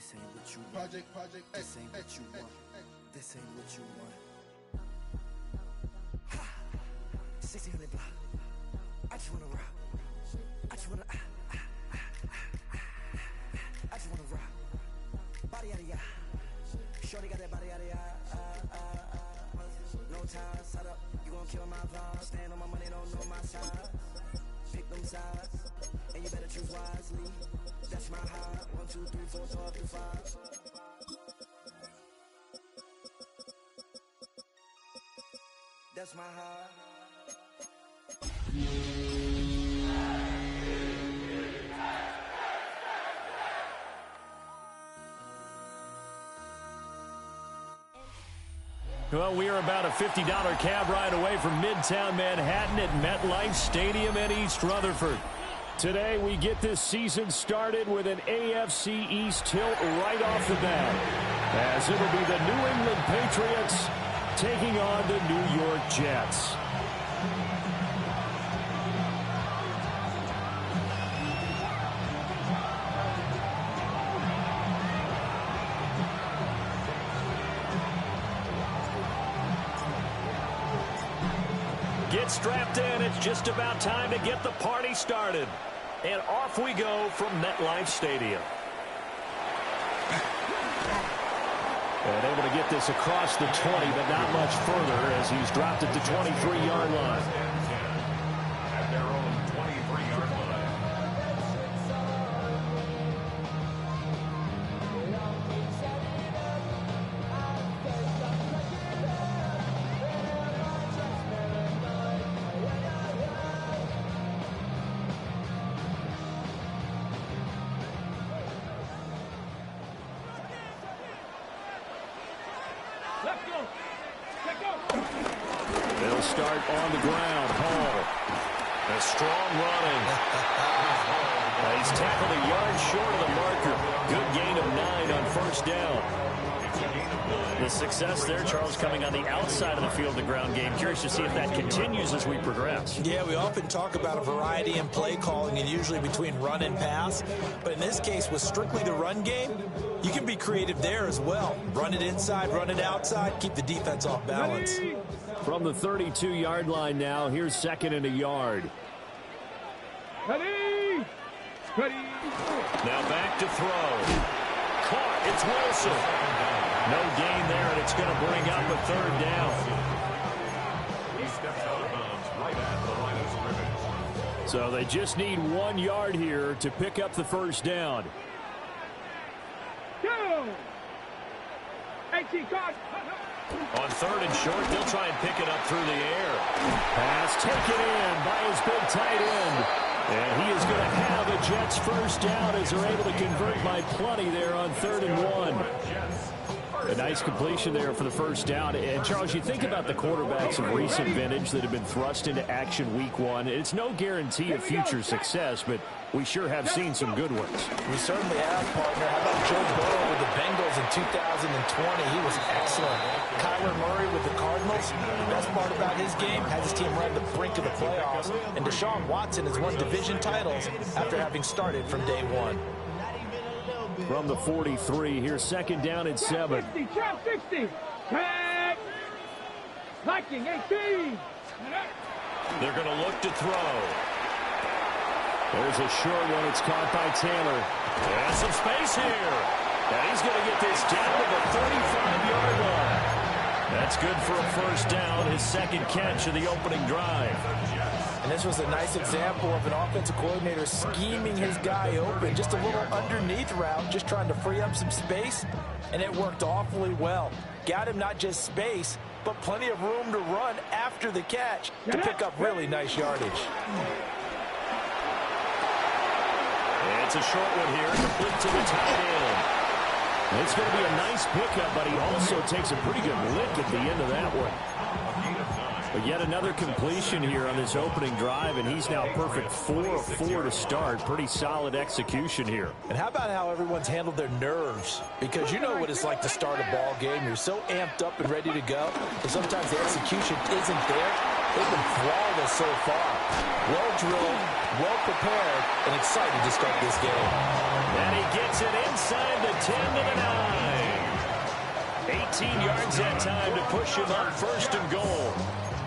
This ain't what you want. This ain't what you want. This ain't what you want. Ha! 1600 block. I just wanna rock. I just wanna I just wanna rock. Body out of ya. Shorty got that body out of ya. No time, set up. You gon' kill my vibe. Stand on my money, don't know my side. Pick them sides, and you better choose wisely. That's my high. 1, 2, 3, 4, 5. That's my high. Well, we are about a $50 cab ride away from Midtown Manhattan at MetLife Stadium in East Rutherford. Today, we get this season started with an AFC East tilt right off the bat, as it'll be the New England Patriots taking on the New York Jets. Get strapped in. It's just about time to get the party started. And off we go from MetLife Stadium. And able to get this across the 20, but not much further as he's dropped it to 23-yard line. At their own 23-yard line. They'll start on the ground. Hall. A strong running. He's tackled a yard short of the marker. Good gain of 9 on first down. The success there, Charles, coming on the outside of the field, the ground game. Curious to see if that continues as we progress. Yeah, we often talk about a variety in play calling and usually between run and pass. But in this case, with strictly the run game, you can be creative there as well. Run it inside, run it outside, keep the defense off balance. From the 32-yard line now, here's 2nd and a yard. Ready! Now back to throw. Caught. It's Wilson. No gain there, and it's going to bring up a 3rd down. He steps out of bounds right at the line of scrimmage. So they just need 1 yard here to pick up the first down. Go! 18 caught. On 3rd and short, they'll try and pick it up through the air. Pass taken in by his big tight end. And he is going to have a Jets first down as they're able to convert by plenty there on 3rd and 1. A nice completion there for the first down. And, Charles, you think about the quarterbacks of recent vintage that have been thrust into action week 1. It's no guarantee of future success, but we sure have seen some good ones. We certainly have, partner. How about Joe Burrow with the Bengals in 2020? He was excellent. Kyler Murray with the Cardinals. The best part about his game, has his team right at the brink of the playoffs. And Deshaun Watson has won division titles after having started from day 1. From the 43, here's 2nd down and 7. 60, trap 60. Tag. Viking 18. They're going to look to throw. There's a short one. It's caught by Taylor. And some space here. And he's going to get this down to the 35-yard line. That's good for a first down, his 2nd catch of the opening drive. And this was a nice example of an offensive coordinator scheming his guy open. Just a little underneath route, just trying to free up some space, and it worked awfully well. Got him not just space, but plenty of room to run after the catch to pick up really nice yardage. And it's a short one here, complete to the tight end. It's going to be a nice pickup, but he also takes a pretty good lick at the end of that one. But yet another completion here on this opening drive, and he's now perfect 4 of 4 to start. Pretty solid execution here. And how about how everyone's handled their nerves? Because you know what it's like to start a ball game. You're so amped up and ready to go, but sometimes the execution isn't there. They've been flawless so far. Well drilled, well prepared, and excited to start this game. And he gets it inside the 10 to the 9. 18 yards that time to push him up 1st and goal.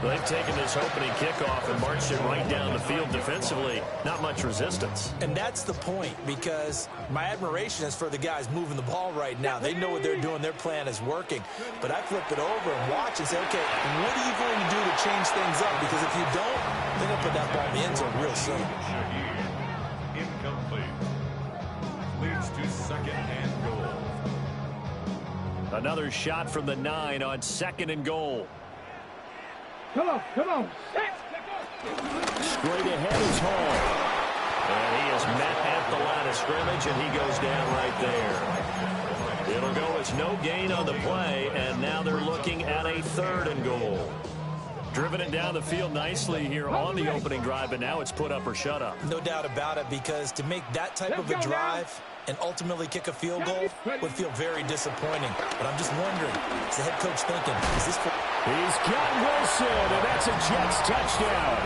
They've taken this opening kickoff and marched it right down the field defensively. Not much resistance. And that's the point, because my admiration is for the guys moving the ball right now. They know what they're doing. Their plan is working. But I flip it over and watch and say, okay, what are you going to do to change things up? Because if you don't, they're going to put that ball in the end zone real soon. Incomplete. Leads to 2nd and goal. Another shot from the 9 on 2nd and goal. Come on. Straight ahead is Hall. And he is met at the line of scrimmage, and he goes down right there. It'll go as no gain on the play, and now they're looking at a 3rd and goal. Driven it down the field nicely here on the opening drive, but now it's put up or shut up. No doubt about it, because to make that type of a drive and ultimately kick a field goal would feel very disappointing. But I'm just wondering, is the head coach thinking, is this for... He's got Wilson, and that's a Jets touchdown.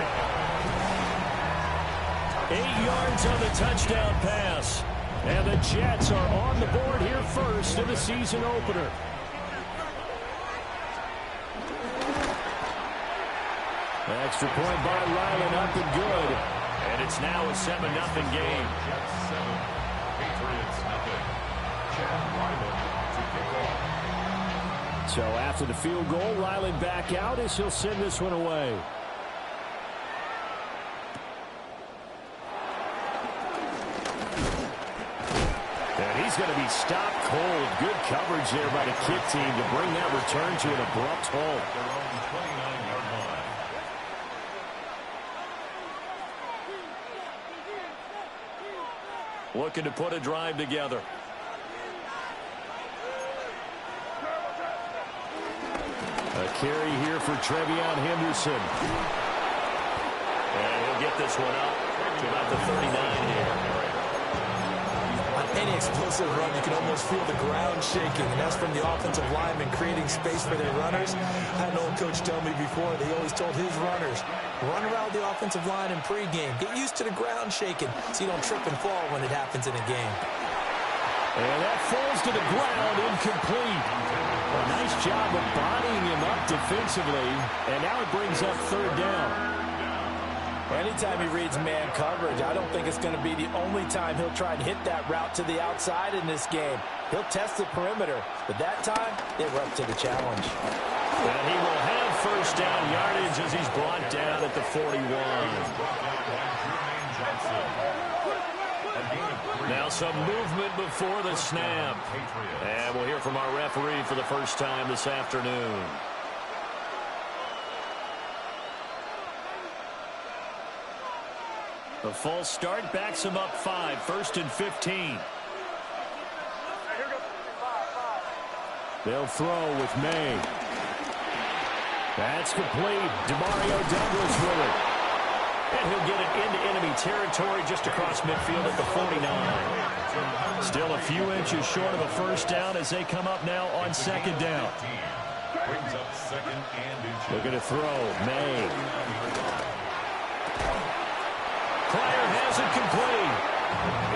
8 yards on the touchdown pass. And the Jets are on the board here first in the season opener. Extra point by Ryland, up and good. And it's now a 7-0 game. Jets 7, Patriots nothing. Chad Ryland to kick off. So after the field goal, Ryland back out as he'll send this one away. And he's going to be stopped cold. Good coverage there by the kick team to bring that return to an abrupt halt. Their own 29-yard line. Looking to put a drive together. A carry here for Trevion Henderson. And he'll get this one up to about the 39 here. On any explosive run, you can almost feel the ground shaking, and that's from the offensive linemen creating space for their runners. I had an old coach tell me before, they always told his runners, run around the offensive line in pregame. Get used to the ground shaking so you don't trip and fall when it happens in a game. And that falls to the ground, incomplete. A nice job of bodying him up defensively, and now it brings up 3rd down. Anytime he reads man coverage, I don't think it's going to be the only time he'll try and hit that route to the outside in this game. He'll test the perimeter, but that time, they were up to the challenge. And he will have 1st down yardage as he's brought down at the 41. Now some movement before the snap. And we'll hear from our referee for the first time this afternoon. The false start backs him up 5, 1st and 15. They'll throw with May. That's complete. Demario Douglas with it. And he'll get it into enemy territory just across midfield at the 49. Still a few inches short of a 1st down as they come up now on 2nd down. Brings up 2nd and inches. Looking to throw. May. Pryor has it complete.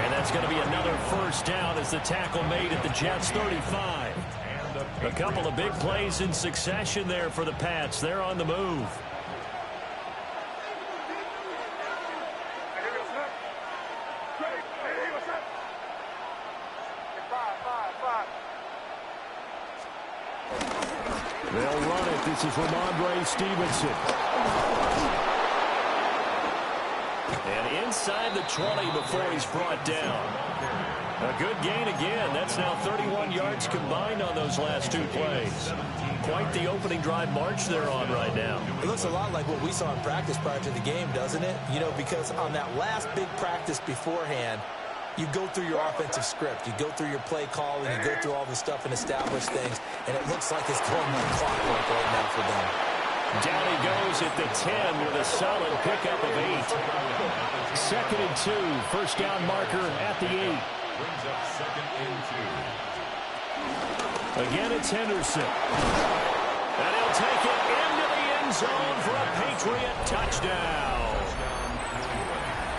And that's going to be another 1st down as the tackle made at the Jets 35. A couple of big plays in succession there for the Pats. They're on the move. They'll run it. This is Ramondre Stevenson. And inside the 20 before he's brought down. A good gain again. That's now 31 yards combined on those last 2 plays. Quite the opening drive march they're on right now. It looks a lot like what we saw in practice prior to the game, doesn't it? You know, because on that last big practice beforehand, you go through your offensive script. You go through your play call, and you go through all the stuff and establish things. And it looks like it's going like clockwork right now for them. Down he goes at the 10 with a solid pickup of 8. 2nd and 2. 1st down marker at the 8. Brings up 2nd and 2. Again, it's Henderson. And he'll take it into the end end zone for a Patriot touchdown.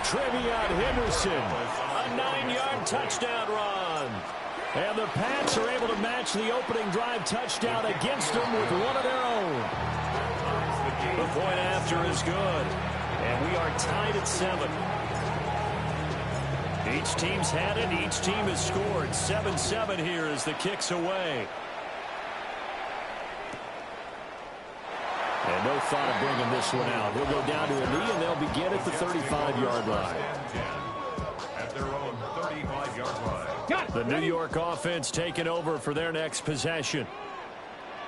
Trevion Henderson, a 9-yard touchdown run. And the Pats are able to match the opening drive touchdown against them with one of their own. The point after is good. And we are tied at 7. Each team's had it. Each team has scored. 7-7 here as the kick's away. And no thought of bringing this one out. He'll go down to a knee, and they'll begin at the 35-yard line. At their own 35-yard line. The New York offense taking over for their next possession.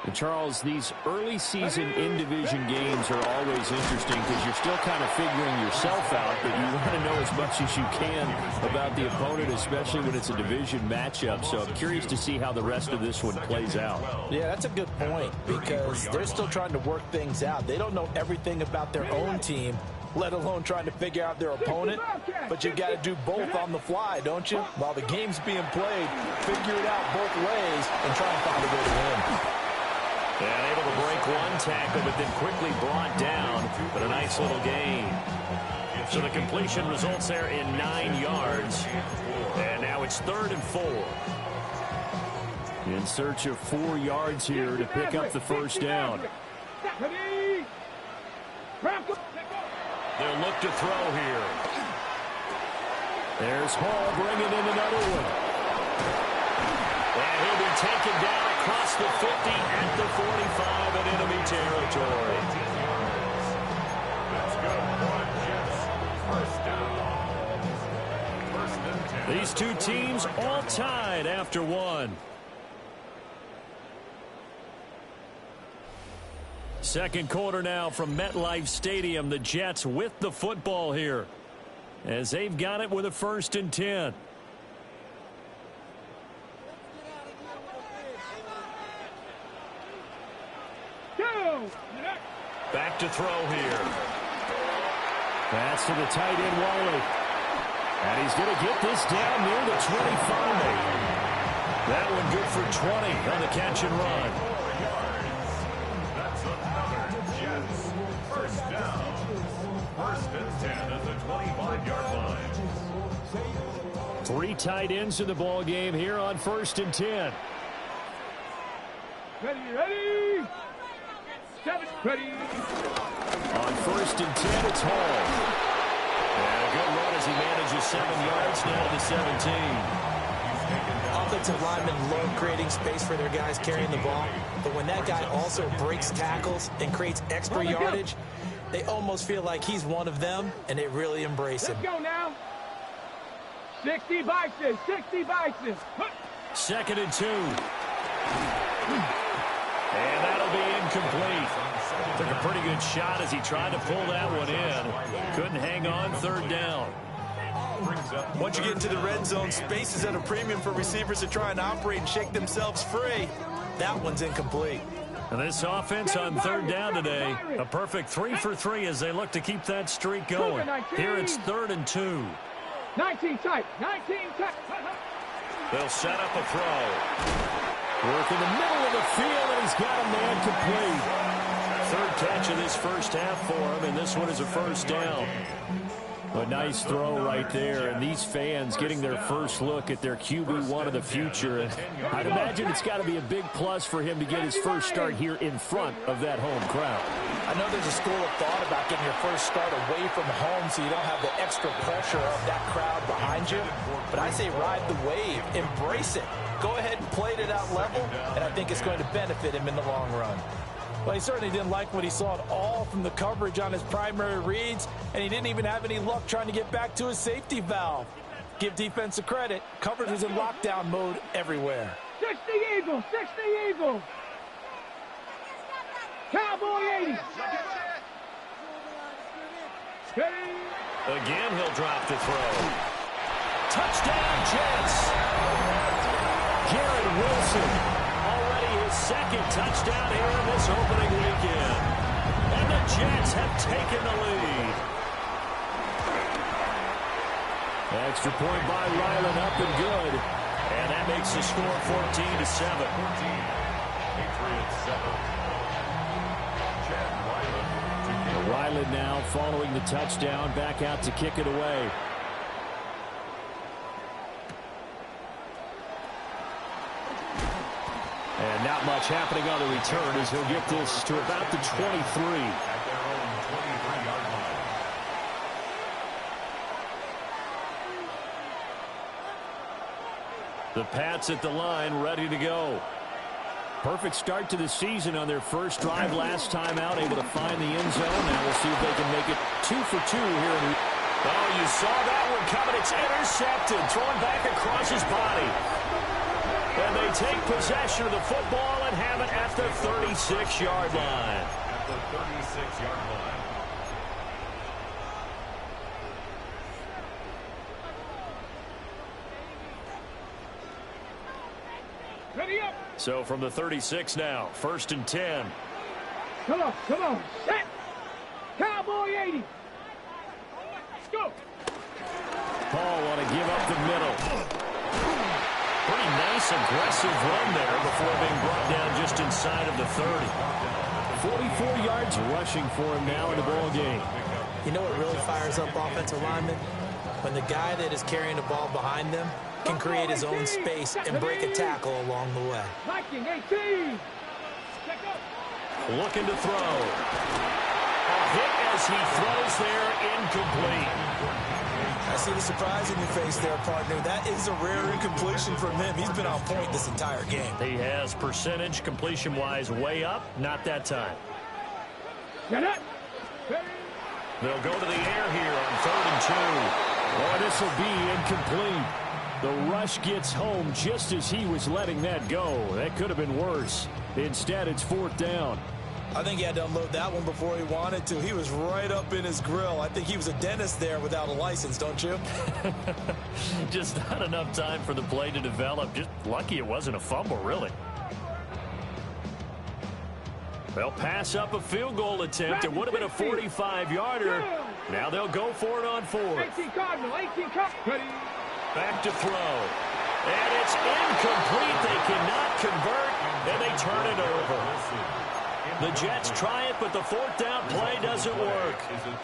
And Charles, these early season in-division games are always interesting because you're still kind of figuring yourself out, but you want to know as much as you can about the opponent, especially when it's a division matchup. So I'm curious to see how the rest of this one plays out. Yeah, that's a good point because they're still trying to work things out. They don't know everything about their own team, let alone trying to figure out their opponent. But you've got to do both on the fly, don't you? While the game's being played, figure it out both ways and try and find a way to win. And able to break one tackle, but then quickly brought down. But a nice little gain. So the completion results there in 9 yards. And now it's 3rd and 4. In search of 4 yards here to pick up the first down. They'll look to throw here. There's Hall bringing in another one. And he'll be taken down across the 50 at the 45 in enemy territory. That's good. First and 10. These two teams all tied after one. Second quarter now from MetLife Stadium. The Jets with the football here as they've got it with a 1st and 10. Back to throw here. Pass to the tight end, Wally. And he's going to get this down near the 25. That one good for 20 on the catch and run. That's another Jets first down. 1st and 10 at the 25-yard line. 3 tight ends in the ball game here on 1st and 10. Ready. 7, ready. On 1st and 10, it's Hall. And a good run as he manages 7 yards now to the 17. Offensive linemen love creating space for their guys carrying the ball, but when that guy also breaks tackles and creates extra yardage, they almost feel like he's one of them, and they really embrace him. Let's go now. 60 Bison, 60 Bison. 2nd and 2. And that'll be incomplete. Took a pretty good shot as he tried to pull that one in. Couldn't hang on 3rd down. Once you get into the red zone, space is at a premium for receivers to try and operate and shake themselves free. That one's incomplete. And this offense on 3rd down today, a perfect 3 for 3 as they look to keep that streak going. Here it's 3rd and 2. 19 tight, 19 tight. They'll set up a throw. Work in the middle of the field, and he's got a man complete. 3rd catch of this first half for him, and this one is a 1st down. A nice throw right there, and these fans getting their first look at their QB1 of the future. I'd imagine it's got to be a big plus for him to get his first start here in front of that home crowd. I know there's a school of thought about getting your first start away from home so you don't have the extra pressure of that crowd behind you. But I say ride the wave, embrace it. Go ahead and play it at that level, and I think it's going to benefit him in the long run. Well, he certainly didn't like what he saw at all from the coverage on his primary reads, and he didn't even have any luck trying to get back to his safety valve. Give defensive credit. Coverage was in lockdown mode everywhere. 60 Eagles, 60 Eagles. Cowboy 80. Ready. Again, he'll drop to throw. Touchdown, Jets. Garrett Wilson. Already his 2nd touchdown here in this opening weekend. And the Jets have taken the lead. Extra point by Ryland, up and good. And that makes the score 14-7. Patriots 7. Chad Ryland Ryland now following the touchdown, back out to kick it away. And not much happening on the return as he'll get this to about the 23. At their own 23-yard line. The Pats at the line, ready to go. Perfect start to the season on their first drive last time out, able to find the end zone. Now we'll see if they can make it 2 for 2 here. Oh, you saw that one coming. It's intercepted, thrown back across his body. And they take possession of the football and have it at the 36-yard line. At the 36-yard line. Ready up. So from the 36 now, 1st and 10. Come on, set. Cowboy 80. Let's go. Paul want to give up the middle. Pretty nice, aggressive run there before being brought down just inside of the 30. 44 yards rushing for him now in the ball game. You know what really fires up offensive linemen? When the guy that is carrying the ball behind them can create his own space and break a tackle along the way. Viking 18. Check up. Looking to throw. A hit as he throws there, incomplete. I see the surprise in your face there, partner. That is a rare incompletion from him. He's been on point this entire game. He has percentage completion-wise way up. Not that time. Get it. They'll go to the air here on 3rd and 2. Boy, this will be incomplete. The rush gets home just as he was letting that go. That could have been worse. Instead, it's 4th down. I think he had to unload that one before he wanted to. He was right up in his grill. I think he was a dentist there without a license, don't you? Just not enough time for the play to develop. Just lucky it wasn't a fumble, really. They'll pass up a field goal attempt. It would have been a 45-yarder. Now they'll go for it on 4th. 18 Cardinal, 18 Cardinal. Back to throw. And it's incomplete. They cannot convert, and they turn it over. The Jets try it, but the 4th down play doesn't work.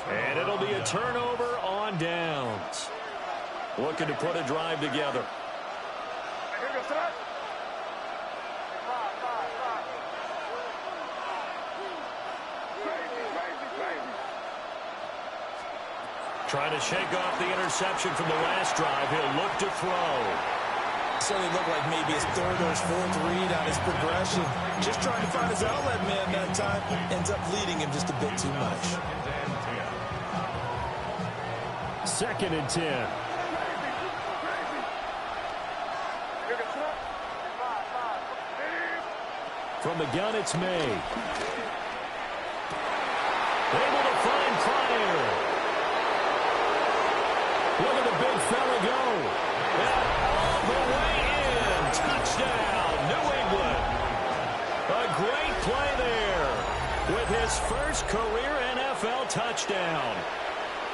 And it'll be a turnover on downs. Looking to put a drive together. Trying to shake off the interception from the last drive. He'll look to throw. Certainly looked like maybe his 3rd or his 4th read on his progression. Just trying to find his outlet man that time. Ends up leading him just a bit too much. 2nd and 10. From the gun, it's May. Able to find Pryor. Look at the big fella go. And all the way in. Touchdown, New England. A great play there with his first career NFL touchdown.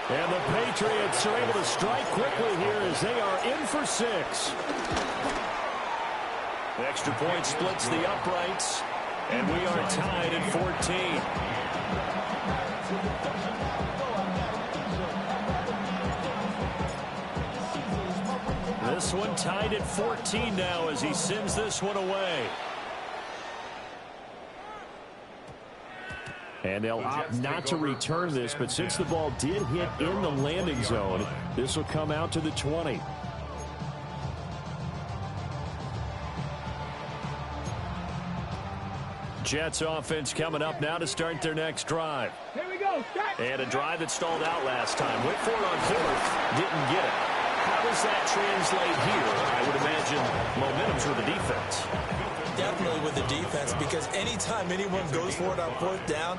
And the Patriots are able to strike quickly here as they are in for 6. The extra point splits the uprights, and we are tied at 14. This one tied at 14 now as he sends this one away. And they'll opt not to return this, but since the ball did hit in the landing zone, this will come out to the 20. Jets offense coming up now to start their next drive. Here we go. Start. And a drive that stalled out last time. Went for it on 4th. Didn't get it. How does that translate here? I would imagine momentum's with the defense. Definitely with the defense, because anytime anyone goes for it on 4th down,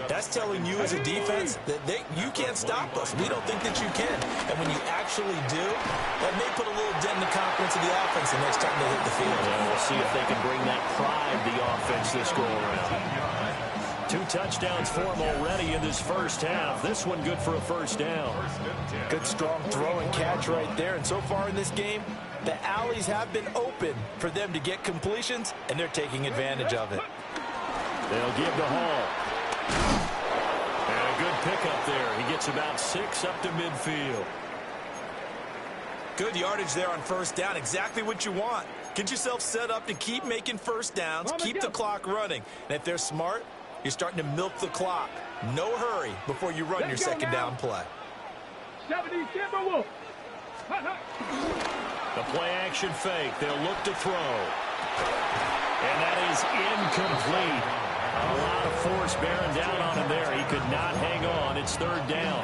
that's telling you as a defense that you can't stop us. We don't think that you can. And when you actually do, that may put a little dent in the confidence of the offense the next time they hit the field. And we'll see if they can bring that pride to the offense this go around. 2 touchdowns for him already in this first half. This one good for a 1st down. Good strong throw and catch right there. And so far in this game, the alleys have been open for them to get completions, and they're taking advantage of it. They'll give to Hall. And a good pickup there. He gets about 6 up to midfield. Good yardage there on first down. Exactly what you want. Get yourself set up to keep making first downs, keep the clock running. And if they're smart, you're starting to milk the clock. No hurry before you run your second down play. 70 Timberwolves. The play action fake. They'll look to throw. And that is incomplete. A lot of force bearing down on him there. He could not hang on. It's third down.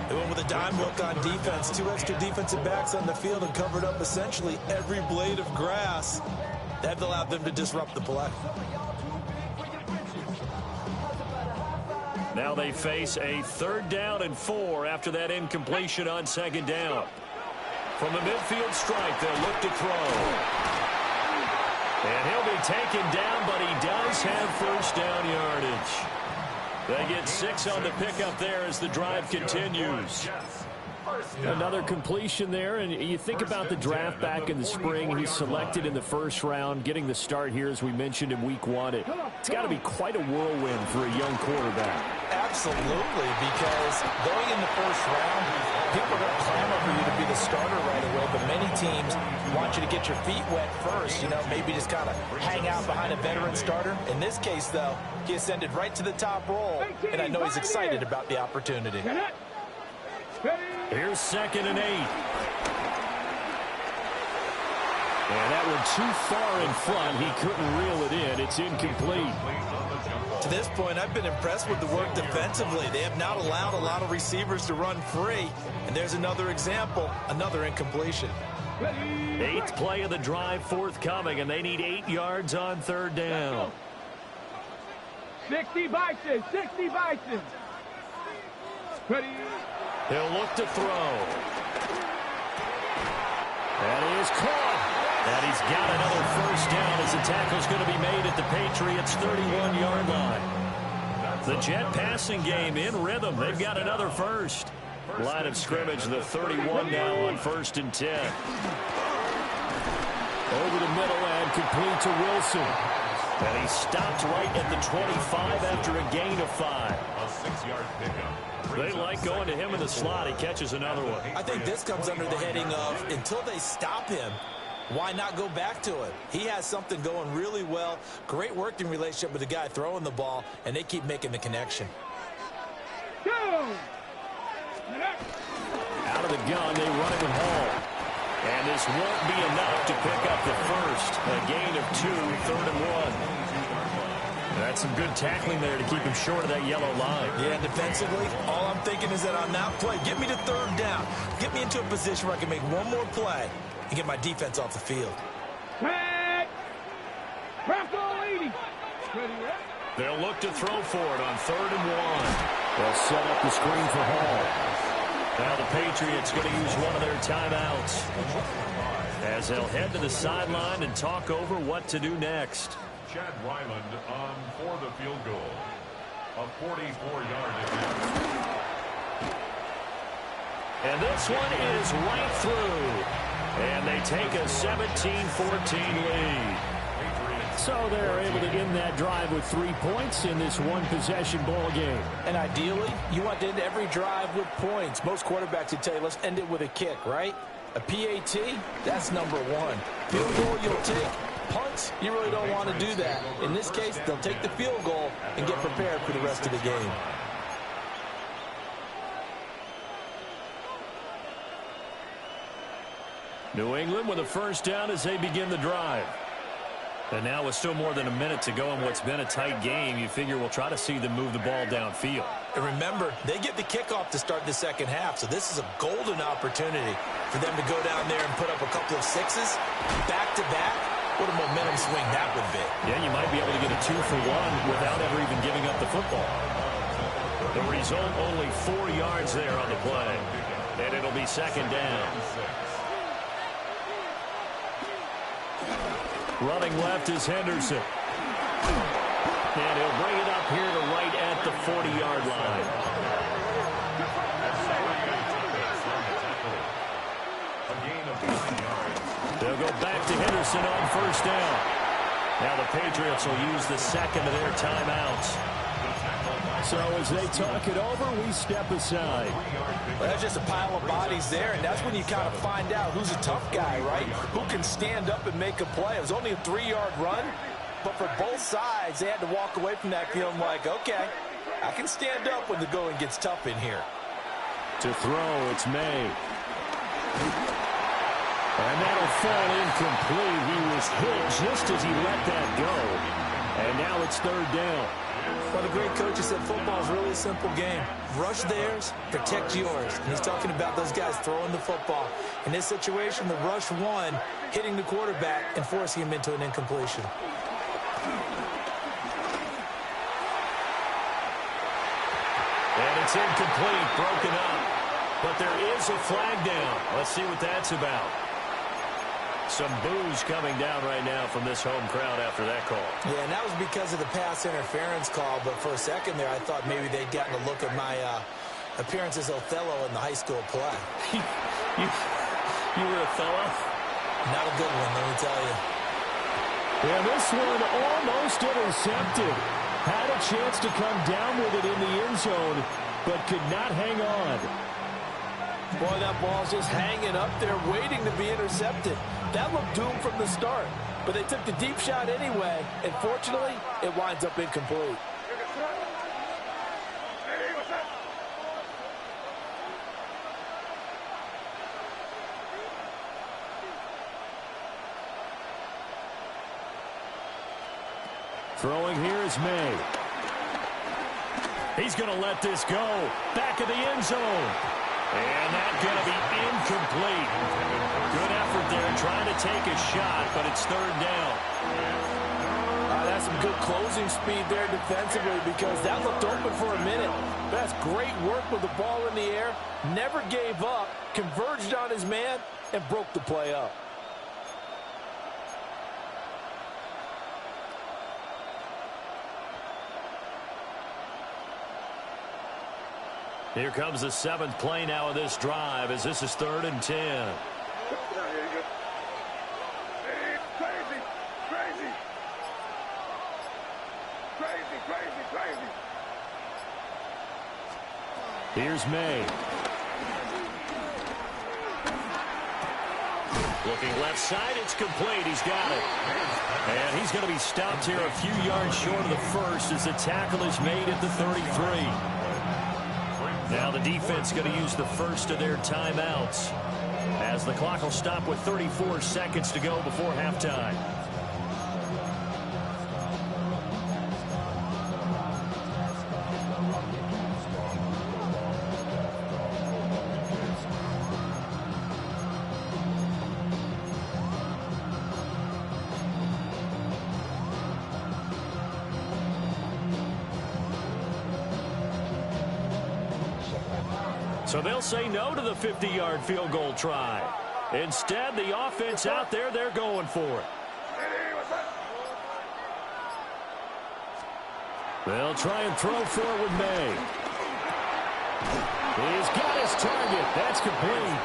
They went with a dime look on defense. 2 extra defensive backs on the field and covered up essentially every blade of grass. That allowed them to disrupt the play. Now they face a 3rd down and 4 after that incompletion on 2nd down. From the midfield stripe, they'll look to throw. And he'll be taken down, but he does have first down yardage. They get 6 on the pickup there as the drive continues. Another completion there, and you think about the draft back in the spring. He's selected in the 1st round, getting the start here, as we mentioned in week 1. It's got to be quite a whirlwind for a young quarterback. Absolutely, because going in the 1st round, people are going to clamor for you to be the starter right away, but many teams want you to get your feet wet first, maybe just kind of hang out behind a veteran starter. In this case, though, he ascended right to the top role, and I know he's excited about the opportunity. Here's 2nd and 8. And that one too far in front. He couldn't reel it in. It's incomplete. To this point, I've been impressed with the work defensively. They have not allowed a lot of receivers to run free. And there's another example, another incompletion. 8th play of the drive forthcoming, and they need 8 yards on 3rd down. 60 Bison, 60 Bison. Ready. He'll look to throw. And he is caught. And he's got another first down as the tackle's going to be made at the Patriots' 31-yard line. The Jet passing game in rhythm. They've got another first. Line of scrimmage, the 31 now on 1st and 10. Over the middle and complete to Wilson. And he stopped right at the 25 after a gain of 5. A 6-yard pickup. They like going to him in the slot. He catches another one. I think this comes under the heading of, until they stop him, why not go back to it? He has something going really well. Great working relationship with the guy throwing the ball, and they keep making the connection. Out of the gun, they run it with Hall. And this won't be enough to pick up the first. A gain of 2, 3rd and 1. That's some good tackling there to keep him short of that yellow line. Yeah, defensively, all I'm thinking is that on that play, get me to 3rd down. Get me into a position where I can make one more play and get my defense off the field. They'll look to throw for it on 3rd and 1. They'll set up the screen for Hall. Now the Patriots going to use one of their timeouts as they'll head to the sideline and talk over what to do next. Chad Ryland on for the field goal. A 44-yard attempt. And this one is right through. And they take a 17-14 lead. So they're able to end that drive with 3 points in this one-possession ball game. And ideally, you want to end every drive with points. Most quarterbacks would tell you, let's end it with a kick, right? A PAT, that's number 1. Field goal you'll take. Punts, you really don't want to do that. In this case, they'll take the field goal and get prepared for the rest of the game. New England with a first down as they begin the drive. And now with still more than a minute to go in what's been a tight game, you figure we'll try to see them move the ball downfield. And remember, they get the kickoff to start the second half, so this is a golden opportunity for them to go down there and put up a couple of 6s back-to-back. What a momentum swing that would be. Yeah, you might be able to get a 2-for-1 without ever even giving up the football. The result, only 4 yards there on the play. And it'll be second down. Running left is Henderson. And he'll bring it up here to right at the 40-yard line. They'll go back to Henderson on first down. Now the Patriots will use the second of their timeouts. So as they talk it over, we step aside. Well, that's just a pile of bodies there, and that's when you kind of find out who's a tough guy, right? Who can stand up and make a play. It was only a 3-yard run, but for both sides, they had to walk away from that feeling like, okay, I can stand up when the going gets tough in here. To throw, it's May. And that'll fall incomplete. He was hit just as he let that go. And now it's 3rd down. Well, the great coach has said football is really a simple game. Rush theirs, protect yours. And he's talking about those guys throwing the football. In this situation, the rush won, hitting the quarterback and forcing him into an incompletion. And it's incomplete, broken up. But there is a flag down. Let's see what that's about. Some boos coming down right now from this home crowd after that call. Yeah, and that was because of the pass interference call. But for a second there, I thought maybe they'd gotten a look at my appearance as Othello in the high school play. You were Othello? Not a good one, let me tell you. Yeah, this one almost intercepted. Had a chance to come down with it in the end zone, but could not hang on. Boy, that ball's just hanging up there waiting to be intercepted. That looked doomed from the start, but they took the deep shot anyway, and fortunately, it winds up incomplete. Throwing here is May. He's going to let this go. Back of the end zone. And that's going to be incomplete. Good effort there trying to take a shot, but it's 3rd down. That's some good closing speed there defensively because that looked open for a minute. That's great work with the ball in the air. Never gave up, converged on his man, and broke the play up. Here comes the 7th play now of this drive as this is 3rd and 10. Here's May. Looking left side, it's complete. He's got it. And he's going to be stopped here a few yards short of the first as the tackle is made at the 33. Now the defense going to use the first of their timeouts as the clock will stop with 34 seconds to go before halftime. So they'll say no to the 50-yard field goal try. Instead, the offense out there, they're going for it. They'll try and throw for it with May. He's got his target. That's complete.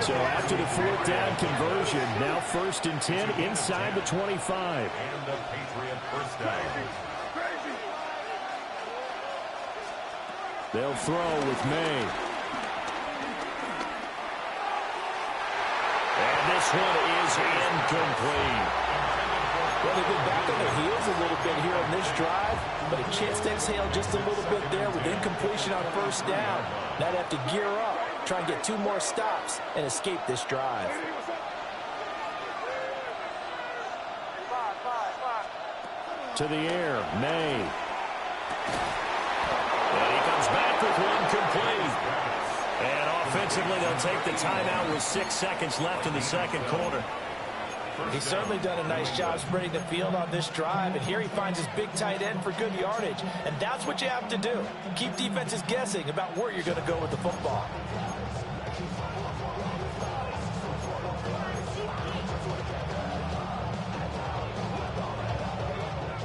So after the 4th down conversion, now 1st and 10 inside the 25. And the Patriot first down. They'll throw with May. And this one is incomplete. Well, they've been back on their heels a little bit here on this drive, but a chance to exhale just a little bit there with incompletion on 1st down. Now they have to gear up, try and get 2 more stops, and escape this drive. To the air, May. And he comes back with one complete. And offensively, they'll take the timeout with 6 seconds left in the 2nd quarter. He's certainly done a nice job spreading the field on this drive, and here he finds his big tight end for good yardage. And that's what you have to do. Keep defenses guessing about where you're going to go with the football.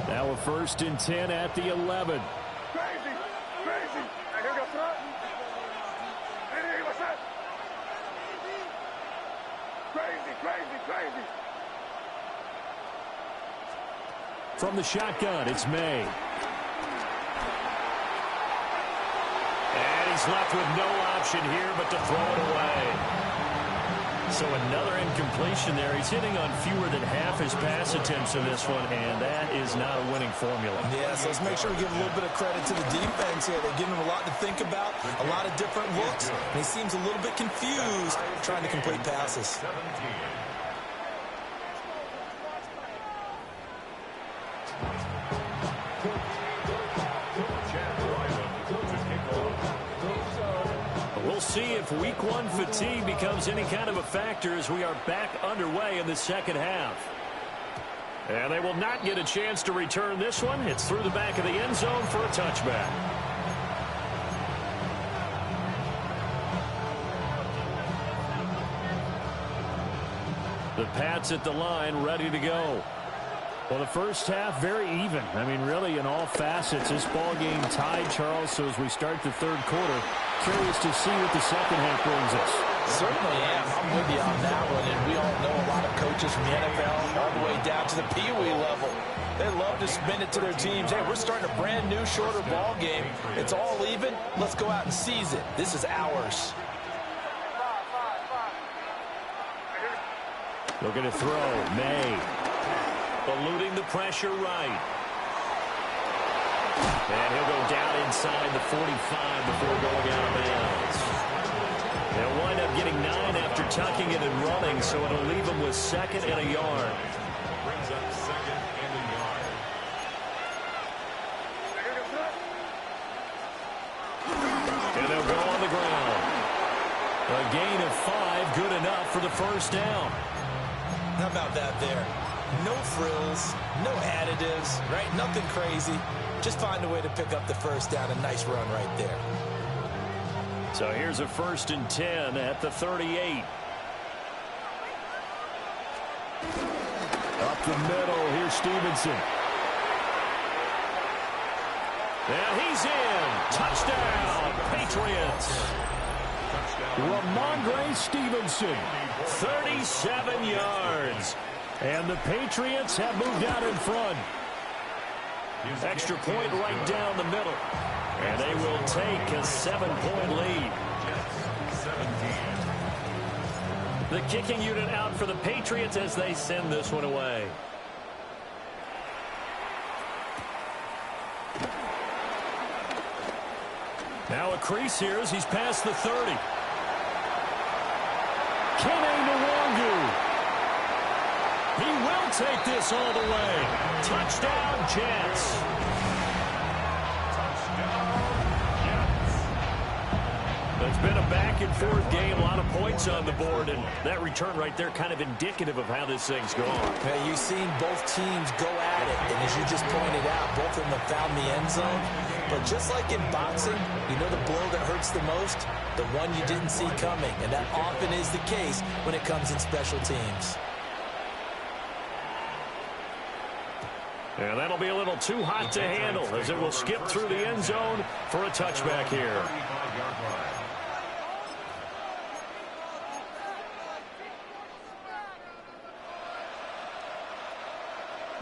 Now a 1st and 10 at the 11. From the shotgun, it's May. he's left with no option here but to throw it away. So another incompletion there. He's hitting on fewer than half his pass attempts in this one, and that is not a winning formula. Yeah, so let's make sure we give a little bit of credit to the defense here. They're giving him a lot to think about, a lot of different looks, and he seems a little bit confused trying to complete passes. We'll see if week one fatigue becomes any kind of a factor as we are back underway in the second half. And they will not get a chance to return this one. It's through the back of the end zone for a touchback. The Pats at the line, ready to go. Well, the first half, very even. I mean, really, in all facets, this ball game tied, Charles. So as we start the third quarter, curious to see what the second half brings us. Certainly am. I'm with you on that one. And we all know a lot of coaches from the NFL all the way down to the Pee-wee level. They love to spin it to their teams. Hey, we're starting a brand new, shorter ball game. It's all even. Let's go out and seize it. This is ours. Looking to throw. May. Eluding the pressure right. And he'll go down inside the 45 before going out of bounds. They'll wind up getting 9 after tucking it and running, so it'll leave them with 2nd and a yard. Brings up 2nd and a yard. And they'll go on the ground. A gain of 5, good enough for the first down. How about that there? No frills, no additives, right? Nothing crazy. Just find a way to pick up the first down. A nice run right there. So here's a 1st and 10 at the 38. Up the middle, here's Stevenson. And he's in. Touchdown, Patriots. Ramondre Stevenson, 37 yards. And the Patriots have moved out in front. Extra point right down the middle. And they will take a 7-point lead. The kicking unit out for the Patriots as they send this one away. Now a crease here as he's past the 30. Kene Nwangu. He will take this all the way. Touchdown, Jets. It's been a back-and-forth game, a lot of points on the board, and that return right there kind of indicative of how this thing's going. Hey, you've seen both teams go at it, and as you just pointed out, both of them have found the end zone. But just like in boxing, you know the blow that hurts the most? The one you didn't see coming, and that often is the case when it comes in special teams. And that'll be a little too hot to handle as it will skip through the end zone for a touchback here.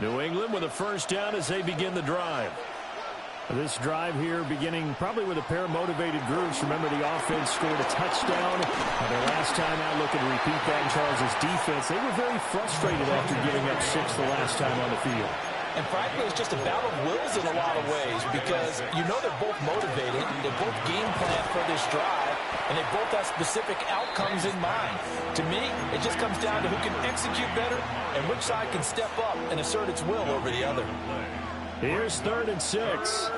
New England with a first down as they begin the drive. This drive here beginning probably with a pair of motivated groups. Remember, the offense scored a touchdown. Their last time out, looking to repeat that in Charles' defense. They were very frustrated after giving up 6 the last time on the field. And frankly, it's just a battle of wills in a lot of ways because you know they're both motivated, they're both game planned for this drive, and they both have specific outcomes in mind. To me, it just comes down to who can execute better and which side can step up and assert its will over the other. Here's 3rd and 6.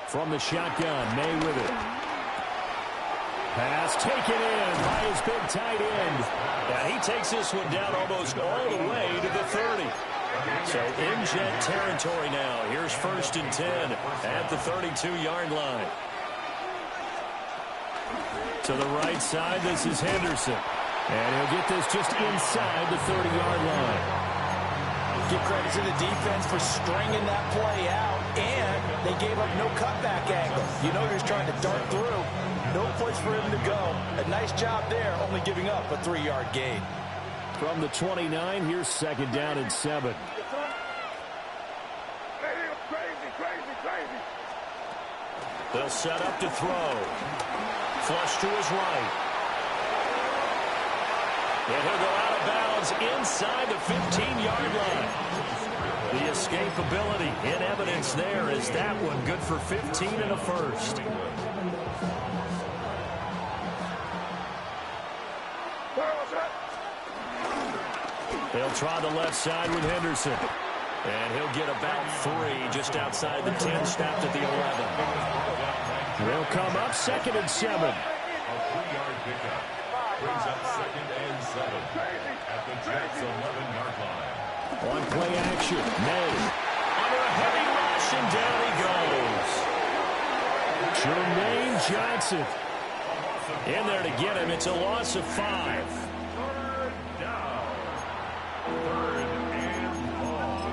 From the shotgun, May with it. Pass taken in by his big tight end. Yeah, he takes this one down almost all the way to the 30. So in Jet territory now. Here's 1st and 10 at the 32-yard line. To the right side, this is Henderson. And he'll get this just inside the 30-yard line. Give credit to the defense for stringing that play out, and they gave up no cutback angle. You know he's trying to dart through. No place for him to go. A nice job there, only giving up a 3-yard gain. From the 29, here's 2nd down and 7. They'll set up to throw. Flush to his right. And he'll go out of bounds inside the 15-yard line. The escapability in evidence there is that one good for 15 and a first. They'll try the left side with Henderson. And he'll get about 3 just outside the 10, snapped at the 11. They'll come up 2nd and 7. A 3-yard pickup. Brings up 2nd and 7 at the Jets' 11-yard line. On play action, May. Under a heavy rush, and down he goes. Jermaine Johnson. In there to get him. It's a loss of 5. Third down. 3rd and long.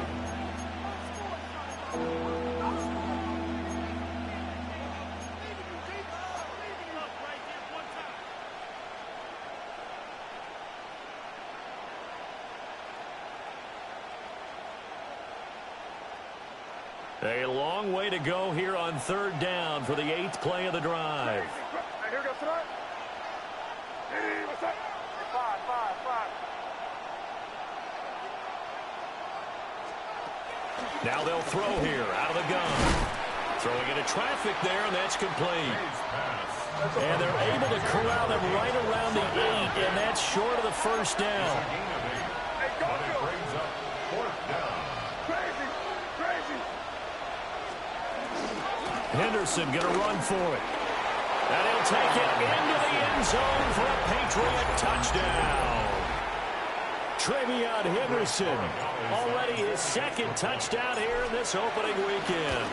A long way to go here on 3rd down for the 8th play of the drive. Now they'll throw here out of the gun. Throwing into traffic there, and that's complete. And they're able to corral them right around the 8, and that's short of the 1st down. But it brings up 4th down. Henderson going to run for it. And he'll take it into the end zone for a Patriot touchdown. Travion Henderson, already his 2nd touchdown here in this opening weekend.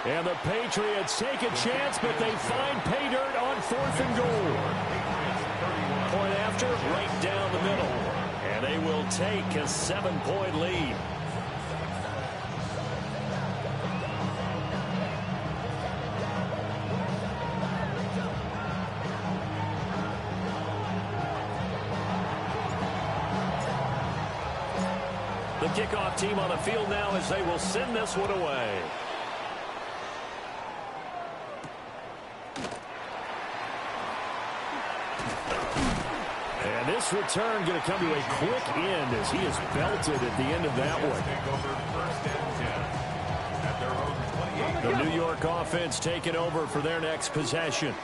And the Patriots take a chance, but they find pay dirt on 4th and goal. Point after, right down the middle. And they will take a 7-point lead. The kickoff team on the field now as they will send this one away. And this return going to come to a quick end as he is belted at the end of that one. The New York offense taking over for their next possession.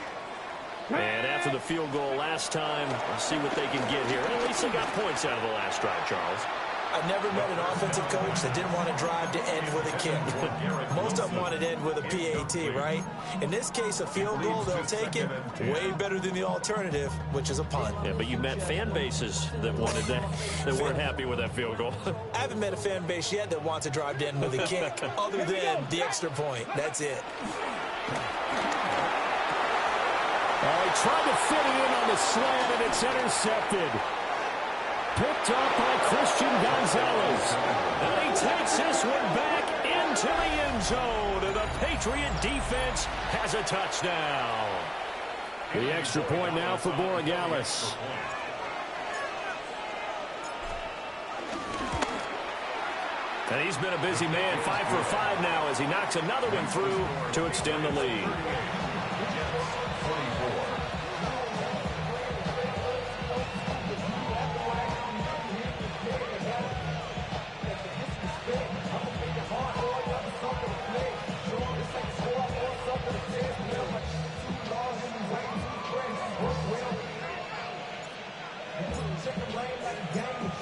And after the field goal last time, let's see what they can get here. At least they got points out of the last drive, Charles. I've never met an offensive coach that didn't want to drive to end with a kick. Most of them wanted to end with a PAT, right? In this case, a field goal, they'll take it. Way better than the alternative, which is a punt. Yeah, but you met fan bases that wanted that, that weren't happy with that field goal. I haven't met a fan base yet that wants to drive to end with a kick, other than the extra point. That's it. He tried to fit it in on the slant, and it's intercepted. Picked up by Christian Gonzalez. And he takes this one back into the end zone. And the Patriot defense has a touchdown. The extra point now for Borregales. And he's been a busy man. 5 for 5 now as he knocks another one through to extend the lead.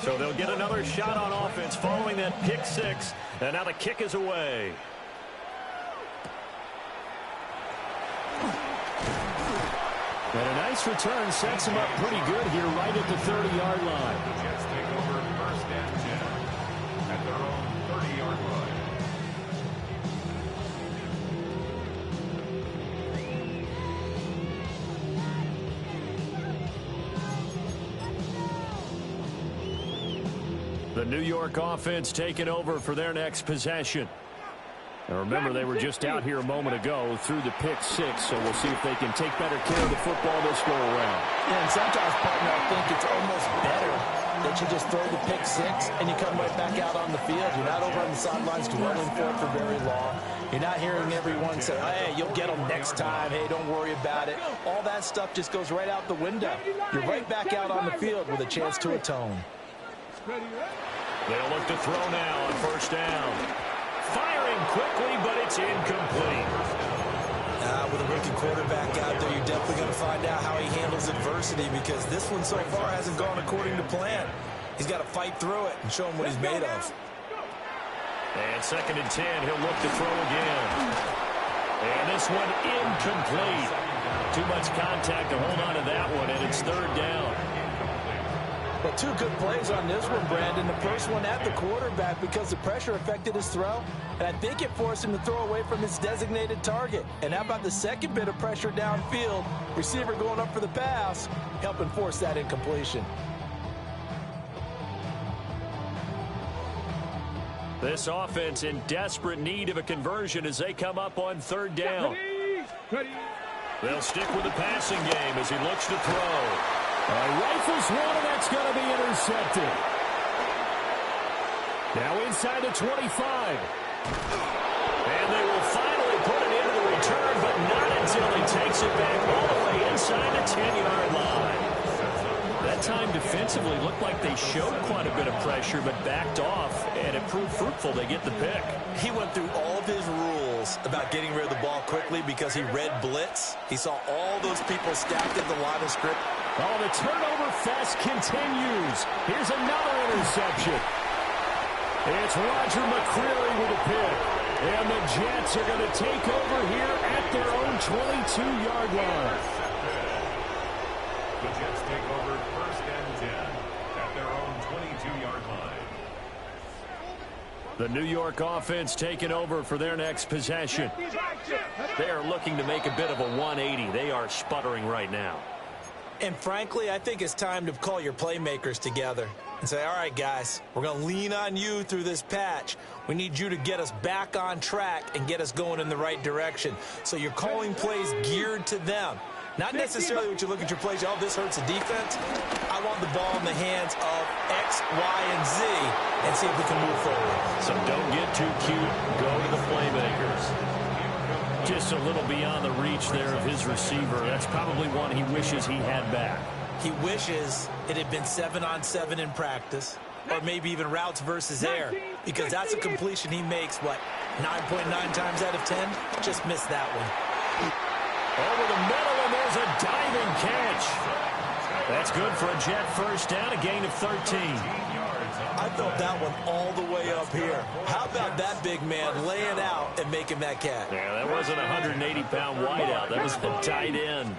So they'll get another shot on offense following that pick 6. And now the kick is away. And a nice return sets him up pretty good here right at the 30-yard line. The Jets take over 1st and 10 at their own 30-yard line. The New York offense taking over for their next possession. And remember, they were just out here a moment ago through the pick 6, so we'll see if they can take better care of the football this go around. Yeah, and sometimes, partner, I think it's almost better that you just throw the pick six and you come right back out on the field. You're not over on the sidelines dwelling for it for very long. You're not hearing everyone say, hey, you'll get them next time. Hey, don't worry about it. All that stuff just goes right out the window. You're right back out on the field with a chance to atone. They'll look to throw now on first down. Firing quickly, but it's incomplete. With a rookie quarterback out there, you're definitely going to find out how he handles adversity, because this one so far hasn't gone according to plan. He's got to fight through it and show him what he's made of. And 2nd and 10, he'll look to throw again. And this one incomplete. Too much contact to hold on to that one, and it's 3rd down. Well, 2 good plays on this one, Brandon. The first one at the quarterback because the pressure affected his throw, and I think it forced him to throw away from his designated target. And how about the second bit of pressure downfield? Receiver going up for the pass, helping force that incompletion. This offense in desperate need of a conversion as they come up on 3rd down. They'll stick with the passing game as he looks to throw. Rifles one, and that's going to be intercepted. Now inside the 25. And they will finally put it into the return, but not until he takes it back all the way inside the 10-yard line. That time defensively looked like they showed quite a bit of pressure, but backed off, and it proved fruitful. They get the pick. He went through all of his rules about getting rid of the ball quickly because he read blitz. He saw all those people stacked at the line of script. Oh, the turnover fest continues. Here's another interception. It's Roger McCreary with a pick. And the Jets are going to take over here at their own 22-yard line. The Jets take over 1st and 10 at their own 22-yard line. The New York offense taking over for their next possession. They are looking to make a bit of a 180. They are sputtering right now. And frankly, I think it's time to call your playmakers together and say, all right, guys, we're going to lean on you through this patch. We need you to get us back on track and get us going in the right direction. So you're calling plays geared to them. Not necessarily what you look at your plays, oh, this hurts the defense. I want the ball in the hands of X, Y, and Z and see if we can move forward. So don't get too cute. Go to the playmakers. Just a little beyond the reach there of his receiver. That's probably one he wishes he had back. He wishes it had been 7-on-7 in practice, or maybe even routes versus air, because that's a completion he makes, what, 9.9 times out of 10? Just missed that one. Over the middle, and there's a diving catch. That's good for a Jet first down, a gain of 13. I felt that one all the way up here. How about that big man laying out and making that catch? Yeah, that wasn't a 180-pound wideout. That was the tight end.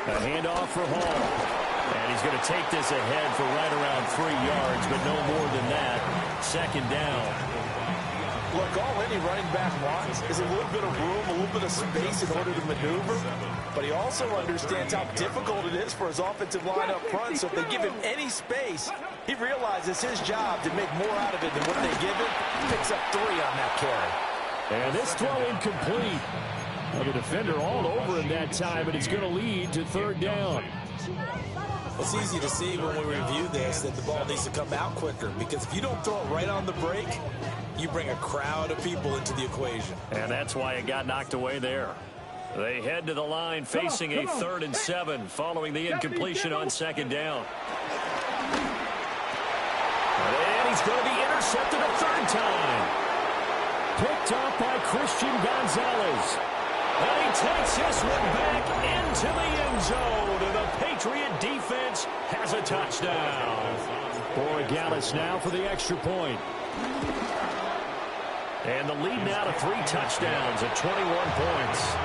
A handoff for Hall. And he's going to take this ahead for right around 3 yards, but no more than that. 2nd down. Look, all any running back wants is a little bit of room, a little bit of space in order to maneuver. But he also understands how difficult it is for his offensive line up front. So if they give him any space, he realizes his job to make more out of it than what they give him. Picks up 3 on that carry. And this throw incomplete. Well, the defender all over him that time, and it's going to lead to 3rd down. It's easy to see when we review this that the ball needs to come out quicker, because if you don't throw it right on the break, you bring a crowd of people into the equation. And that's why it got knocked away there. They head to the line facing a 3rd and 7 following the incompletion on 2nd down. And he's going to be intercepted a 3rd time. Picked up by Christian Gonzalez. And he takes this one back into the end zone. And the Patriot defense has a touchdown. Borregales now for the extra point. And the lead now to 3 touchdowns at 21 points.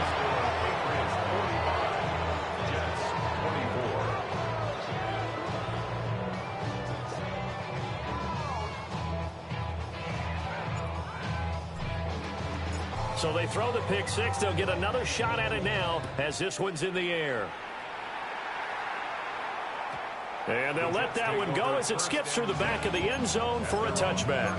So they throw the pick six. They'll get another shot at it now as this one's in the air. And they'll let that one go as it skips through the back of the end zone for a touchback.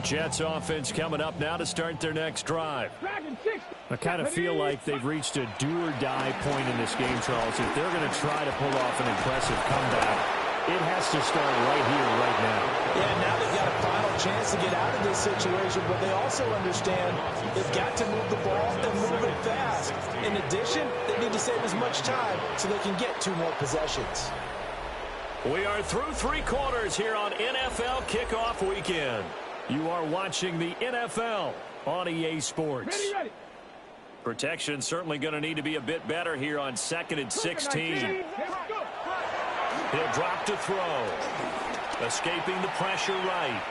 Jets offense coming up now to start their next drive. I kind of feel like they've reached a do-or-die point in this game, Charles. If they're going to try to pull off an impressive comeback, it has to start right here, right now. Yeah, now they've got a final chance to get out of this situation, but they also understand they've got to move the ball and move it fast. In addition, they need to save as much time so they can get 2 more possessions. We are through 3 quarters here on NFL Kickoff Weekend. You are watching the NFL on EA Sports. Ready. Protection certainly going to need to be a bit better here on 2nd and 16. He'll drop to throw. Escaping the pressure right.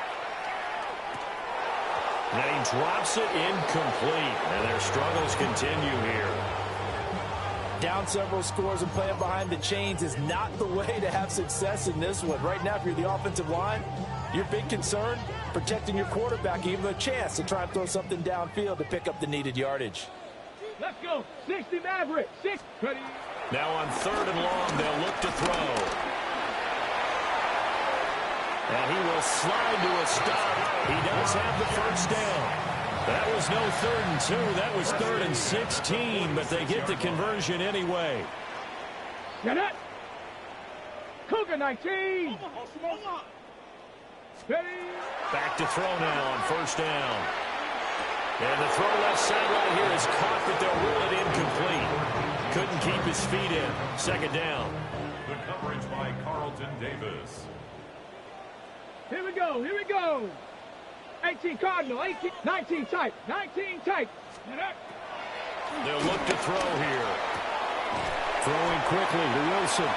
And he drops it incomplete. And their struggles continue here. Down several scores and playing behind the chains is not the way to have success in this one. Right now, if you're the offensive line, your big concern, protecting your quarterback, give him a chance to try and throw something downfield to pick up the needed yardage. Let's go. 60 Maverick. 6. Ready. Now on 3rd and long, they'll look to throw. And he will slide to a stop. He does have the first down. That was no 3rd and 2. That was 3rd and 16, but they get the conversion anyway. Get it. Cougar 19. Ready. Back to throw now on 1st down. And the throw left sideline here is caught, but they'll rule it incomplete. Couldn't keep his feet in. 2nd down. The coverage by Carlton Davis. Here we go. 18 Cardinal, 18, 19 tight, 19 tight. They'll look to throw here. Throwing quickly to Wilson.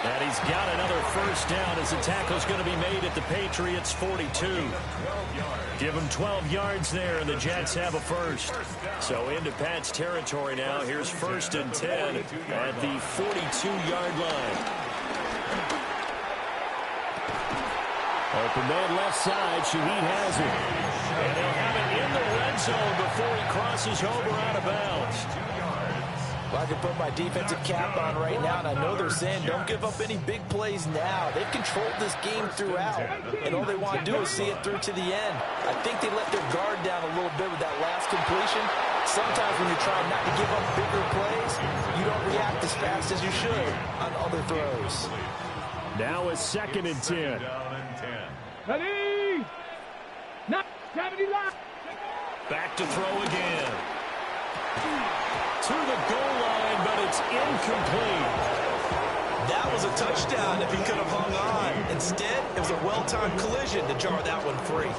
And he's got another first down as the tackle's going to be made at the Patriots' 42. Give him 12 yards there, and the Jets have a first. So into Pat's territory now. Here's 1st and 10 at the 42-yard line. Open man left side. Shaheed has it. And they'll have it in the red zone before he crosses over out of bounds. Well, I can put my defensive cap on right now, and I know they're saying don't give up any big plays now. They've controlled this game throughout, and all they want to do is see it through to the end. I think they let their guard down a little bit with that last completion. Sometimes when you're trying not to give up bigger plays, you don't react as fast as you should on other throws. Now a 2nd and 10. Ready. Not 70 left. Back to throw again. To the goal line, but it's incomplete. That was a touchdown if he could have hung on. Instead, it was a well-timed collision to jar that one free.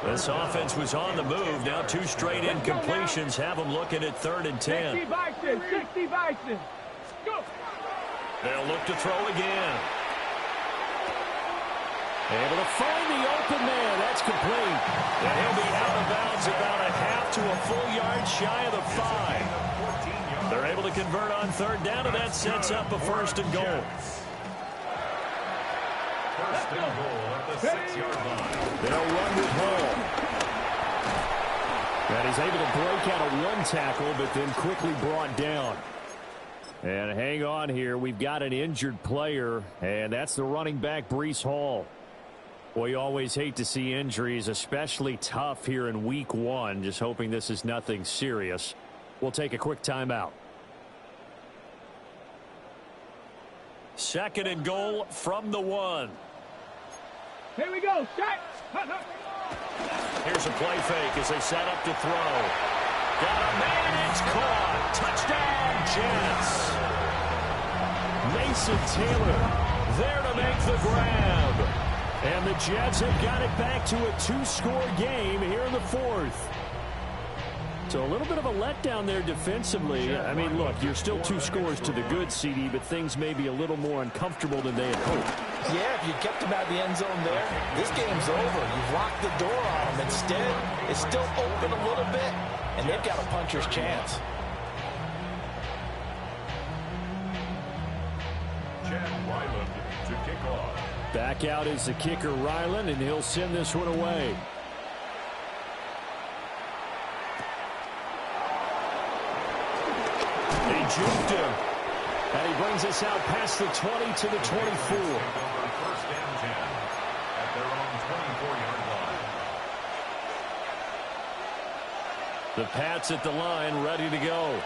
This offense was on the move. Now 2 straight incompletions have them looking at 3rd and 10. 60 Bison, 60 Bison. Go. They'll look to throw again. Able to find the open man. That's complete. And he'll be out of bounds about a half to a full yard shy of the 5. They're able to convert on 3rd down, and that sets up a 1st and goal. 1st and goal at the 6-yard line. They'll run with Hall. And he's able to break out of 1 tackle, but then quickly brought down. And hang on here. We've got an injured player, and that's the running back, Breece Hall. Well, you always hate to see injuries, especially tough here in week 1. Just hoping this is nothing serious. We'll take a quick timeout. 2nd and goal from the 1. Here we go. Shot. Here's a play fake as they set up to throw. Got a man. It's caught. Touchdown, Jets. Mason Taylor there to make the grab. And the Jets have got it back to a 2-score game here in the 4th. So a little bit of a letdown there defensively. I mean, look, you're still 2 scores to the good, CD, but things may be a little more uncomfortable than they had hoped. Yeah, if you kept them out of the end zone there, this game's over. You've locked the door on them. Instead, it's still open a little bit, and they've got a puncher's chance. Chad Ryland to kick off. Back out is the kicker, Ryland, and he'll send this one away. They juked him. And he brings us out past the 20 to the 24. 1st and 10 at their own 24-yard line. The Pats at the line, ready to go.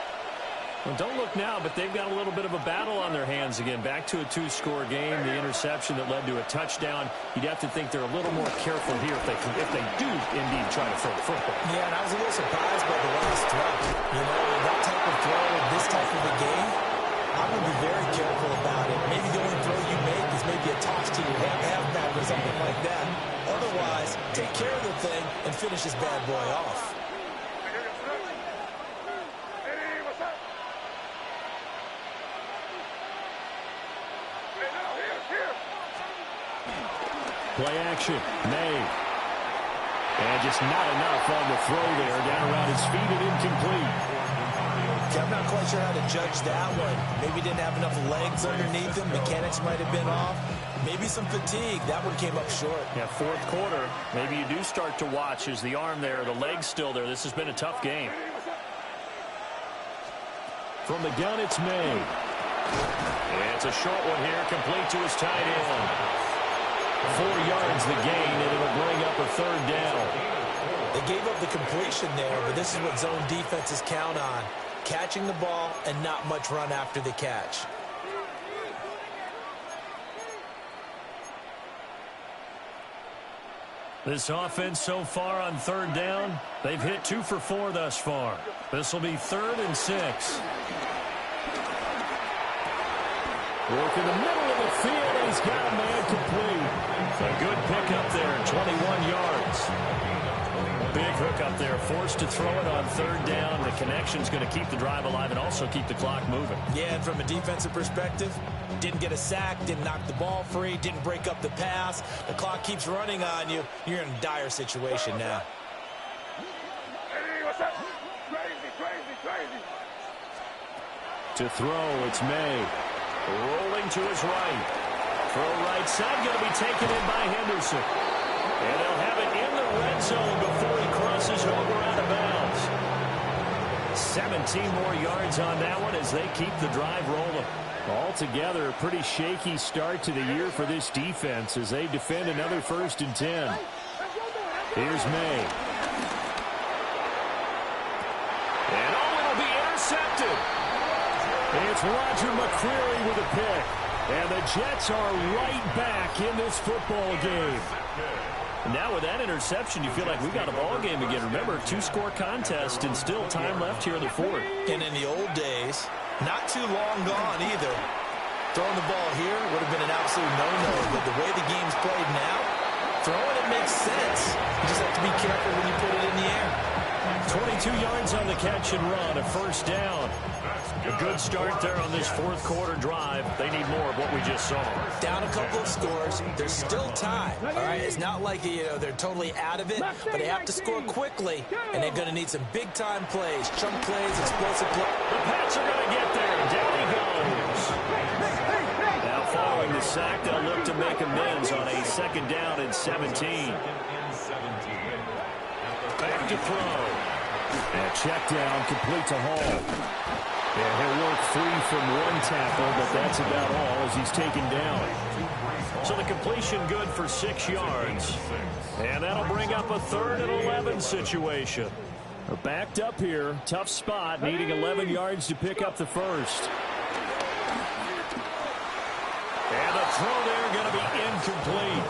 Well, don't look now, but they've got a little bit of a battle on their hands again. Back to a 2-score game. The interception that led to a touchdown. You'd have to think they're a little more careful here if they do indeed try to throw the football. Yeah, and I was a little surprised by the last throw. You know, that type of throw in this type of a game, I would be very careful about it. Maybe the only throw you make is maybe a toss to your halfback or something like that. Otherwise, take care of the thing and finish this bad boy off. Play action, May. And just not enough on the throw there. Down around his feet and incomplete. Okay, I'm not quite sure how to judge that one. Maybe didn't have enough legs underneath him. Mechanics might have been off. Maybe some fatigue. That one came up short. Yeah, fourth quarter. Maybe you do start to watch. Is the arm there, the leg's still there. This has been a tough game. From the gun, it's May. And it's a short one here, complete to his tight end. 4 yards the gain, and it'll bring up a third down. They gave up the completion there, but this is what zone defenses count on. Catching the ball and not much run after the catch. This offense so far on third down, they've hit 2 for 4 thus far. This will be 3rd and 6. Work in the middle of the field, and he's got a man complete. A good pickup there, 21 yards. Big hook up there, forced to throw it on third down. The connection's going to keep the drive alive and also keep the clock moving. Yeah, and from a defensive perspective, didn't get a sack, didn't knock the ball free, didn't break up the pass. The clock keeps running on you. You're in a dire situation now. To throw, it's May. Rolling to his right. Throw right side, going to be taken in by Henderson. And they'll have it in the red zone before he crosses over out of bounds. 17 more yards on that one as they keep the drive rolling. Altogether, a pretty shaky start to the year for this defense as they defend another 1st and 10. Here's May. And it'll be intercepted. It's Roger McCreary with a pick. And the Jets are right back in this football game. Now with that interception, you feel like we got a ball game again. Remember, 2-score contest and still time left here in the 4th. And in the old days, not too long gone either. Throwing the ball here would have been an absolute no-no. But the way the game's played now, throwing it makes sense. You just have to be careful when you put it in the air. 22 yards on the catch and run, a 1st down. A good start there on this 4th quarter drive. They need more of what we just saw. Down a couple of scores. There's still time. All right, it's not like they're totally out of it, but they have to score quickly, and they're going to need some big-time plays, chunk plays, explosive plays. The Pats are going to get there. Down he goes. Now following the sack, they'll look to make amends on a 2nd down and 17. Back to throw. And check down, complete to Hall. And he'll work free from one tackle, but that's about all as he's taken down. So the completion good for 6 yards. And that'll bring up a 3rd and 11 situation. They're backed up here. Tough spot, needing 11 yards to pick up the 1st. And the throw there going to be incomplete.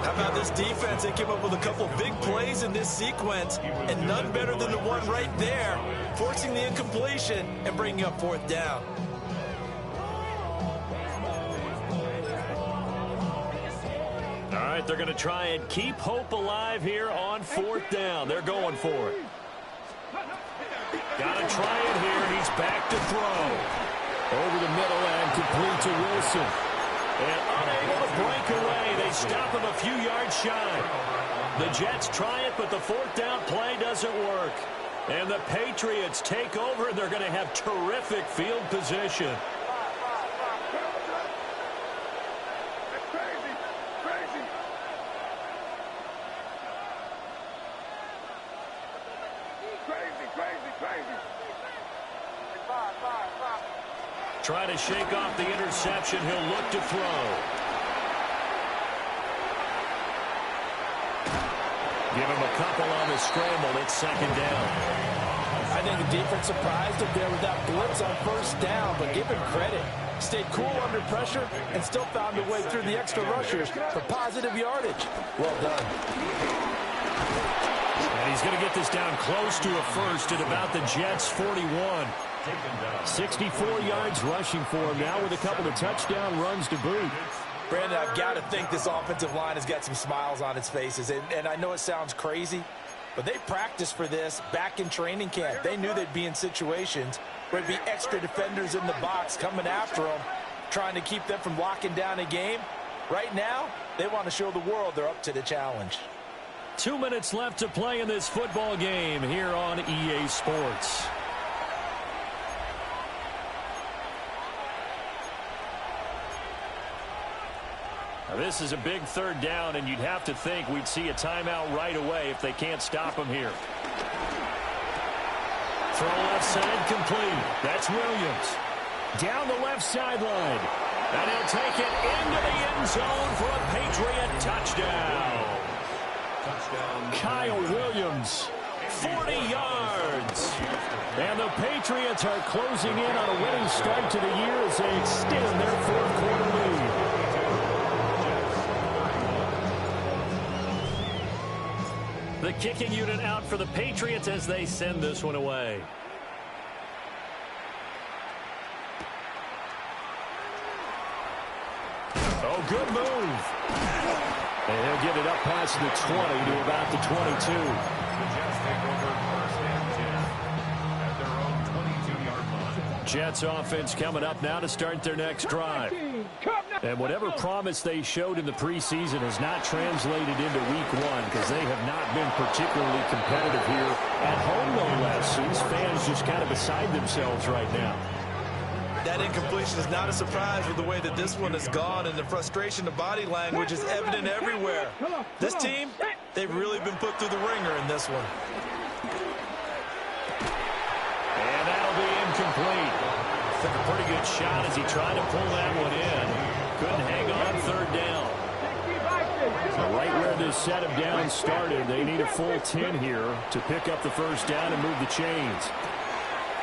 How about this defense? They came up with a couple big plays in this sequence, and none better than the one right there, forcing the incompletion and bringing up 4th down. All right, they're going to try and keep hope alive here on 4th down. They're going for it. Got to try it here. He's back to throw. Over the middle and complete to Wilson. And unable to break away. They stop him a few yards shy. The Jets try it, but the 4th down play doesn't work. And the Patriots take over, and they're going to have terrific field position. Try to shake off the interception. He'll look to throw. Give him a couple on the scramble. It's second down. I think the defense surprised him there with that blitz on first down, but give him credit. Stayed cool under pressure and still found a way through the extra rushers for positive yardage. Well done. And he's going to get this down close to a first at about the Jets' 41. 64 yards rushing for him now with a couple of touchdown runs to boot. Brandon, I've got to think this offensive line has got some smiles on its faces. And I know it sounds crazy, but they practiced for this back in training camp. They knew they'd be in situations where there'd be extra defenders in the box coming after them, trying to keep them from locking down a game. Right now, they want to show the world they're up to the challenge. 2 minutes left to play in this football game here on EA Sports. Now this is a big third down, and you'd have to think we'd see a timeout right away if they can't stop him here. Throw left side complete. That's Williams. Down the left sideline. And he'll take it into the end zone for a Patriot touchdown. Kyle Williams, 40 yards. And the Patriots are closing in on a winning start to the year as they extend their fourth-quarter lead. The kicking unit out for the Patriots as they send this one away. Oh, good move. And he'll get it up past the 20 to about the 22. The Jets take over first and 10 at their own 22-yard line. Jets offense coming up now to start their next drive. And whatever promise they showed in the preseason has not translated into week one because they have not been particularly competitive here at home, no less. So these fans just kind of beside themselves right now. That incompletion is not a surprise with the way that this one has gone, and the frustration, the body language is evident everywhere. This team, they've really been put through the ringer in this one. And that'll be incomplete. Took a pretty good shot as he tried to pull that one in. Couldn't hang on third down. So right where this set of downs started, they need a full 10 here to pick up the first down and move the chains.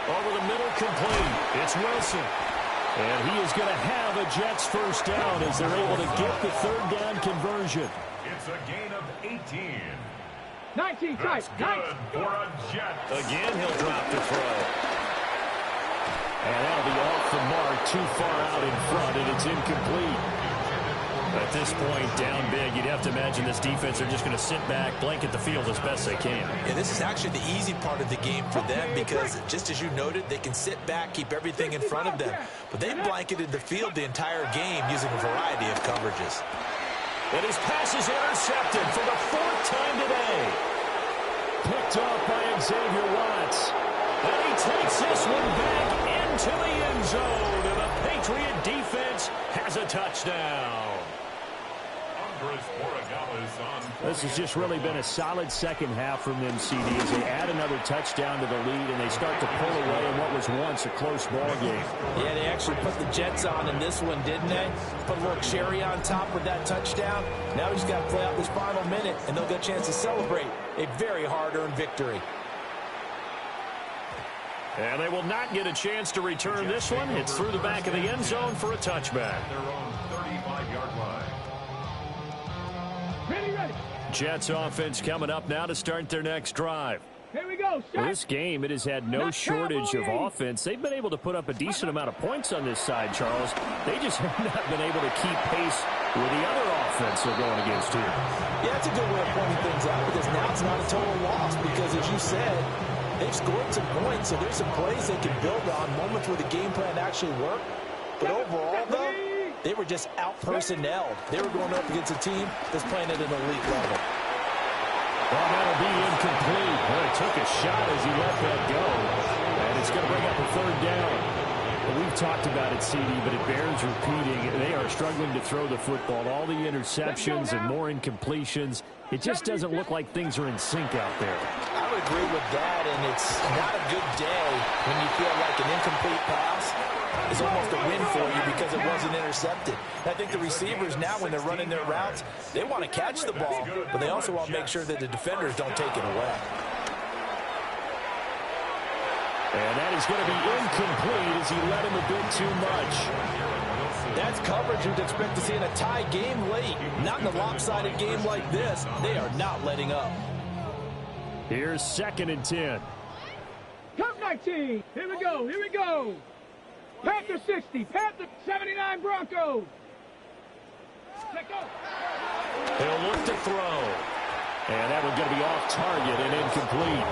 Over the middle, complete. It's Wilson. And he is going to have a Jets first down as they're able to get the third down conversion. It's a gain of 18. 19 tight. That's good for a Jet. Again, he'll drop the throw. And that'll be off the mark, too far out in front, and it's incomplete. At this point, down big, you'd have to imagine this defense are just going to sit back, blanket the field as best they can. Yeah, this is actually the easy part of the game for them because, just as you noted, they can sit back, keep everything in front of them. But they blanketed the field the entire game using a variety of coverages. And his pass is intercepted for the fourth time today. Picked off by Xavier Watts. And he takes this one back into the end zone. And the Patriot defense has a touchdown. This has just really been a solid second half from them, CD, as they add another touchdown to the lead and they start to pull away in what was once a close ball game. Yeah, they actually put the Jets on in this one, didn't they? Put a little cherry on top with that touchdown. Now he's got to play out this final minute, and they'll get a chance to celebrate a very hard-earned victory. And they will not get a chance to return this one. It's through the back of the end zone for a touchback. Their own 35-yard line. Ready. Jets offense coming up now to start their next drive. Here we go. Well, this game, it has had no shortage of offense. They've been able to put up a decent amount of points on this side, Charles. They just have not been able to keep pace with the other offense they're going against here. Yeah, that's a good way of pointing things out because now it's not a total loss because, as you said, they've scored some points, so there's some plays they can build on, moments where the game plan actually worked. But overall, though, they were just out-personnelled. They were going up against a team that's playing at an elite level. Well, that'll be incomplete. Well, he took a shot as he let that go. And it's going to bring up a third down. Well, we've talked about it, CD, but it bears repeating. They are struggling to throw the football. All the interceptions and more incompletions. It just doesn't look like things are in sync out there. I would agree with that, and it's not a good day when you feel like an incomplete pass is almost a win for you because it wasn't intercepted. And I think the receivers now, when they're running their routes, they want to catch the ball, but they also want to make sure that the defenders don't take it away. And that is going to be incomplete as he led him a bit too much. That's coverage you'd expect to see in a tie game late. Not in a lopsided game like this. They are not letting up. Here's 2nd and 10. Cup 19. Here we go. Here we go. Panther 60. Panther 79 Broncos. Let go. He'll look to throw. And that one's going to be off target and incomplete.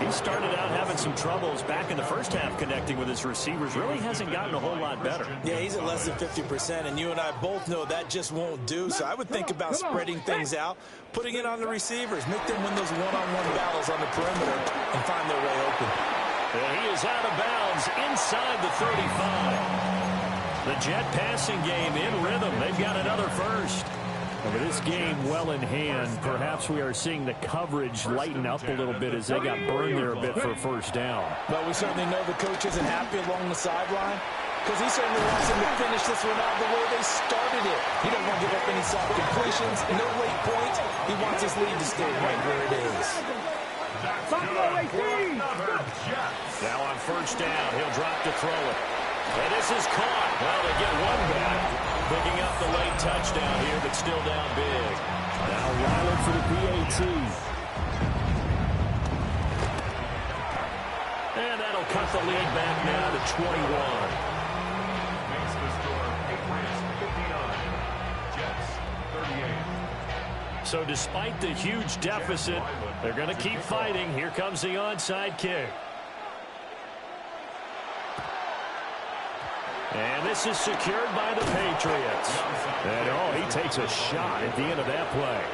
He started out having some troubles back in the first half connecting with his receivers. Really hasn't gotten a whole lot better. Yeah, he's at less than 50%, and you and I both know that just won't do. So I would think about spreading things out, putting it on the receivers, make them win those one-on-one battles on the perimeter and find their way open. And he is out of bounds inside the 35. The Jet passing game in rhythm. They've got another first. With this game well in hand, perhaps we are seeing the coverage lighten up a little bit as they got burned there a bit for a first down. But we certainly know the coach isn't happy along the sideline because he certainly wants them to finish this one out the way they started it. He doesn't want to give up any soft completions, no late points. He wants his lead to stay right where it is. Now on first down, he'll drop to throw it. And this is caught. Well, they get one back. Picking up the late touchdown here, but still down big. Now Riley for the PAT. And that'll cut the lead back now to 21. Makes the score Patriots 59, Jets 38. So despite the huge deficit, they're going to keep fighting. Here comes the onside kick. And this is secured by the Patriots. And, oh, he takes a shot at the end of that play.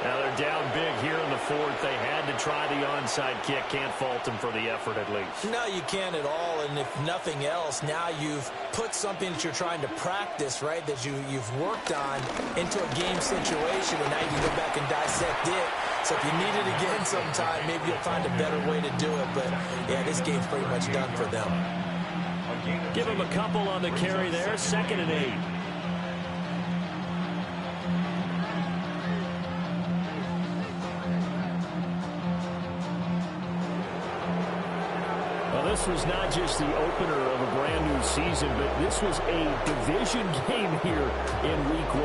Now they're down big here in the fourth. They had to try the onside kick. Can't fault them for the effort at least. No, you can't at all. And if nothing else, now you've put something that you're trying to practice, right, that you've worked on into a game situation, and now you can go back and dissect it. So if you need it again sometime, maybe you'll find a better way to do it. But, yeah, this game's pretty much done for them. Give him a couple on the carry there. 2nd and 8. Well, this was not just the opener of a brand new season, but this was a division game here in week 1.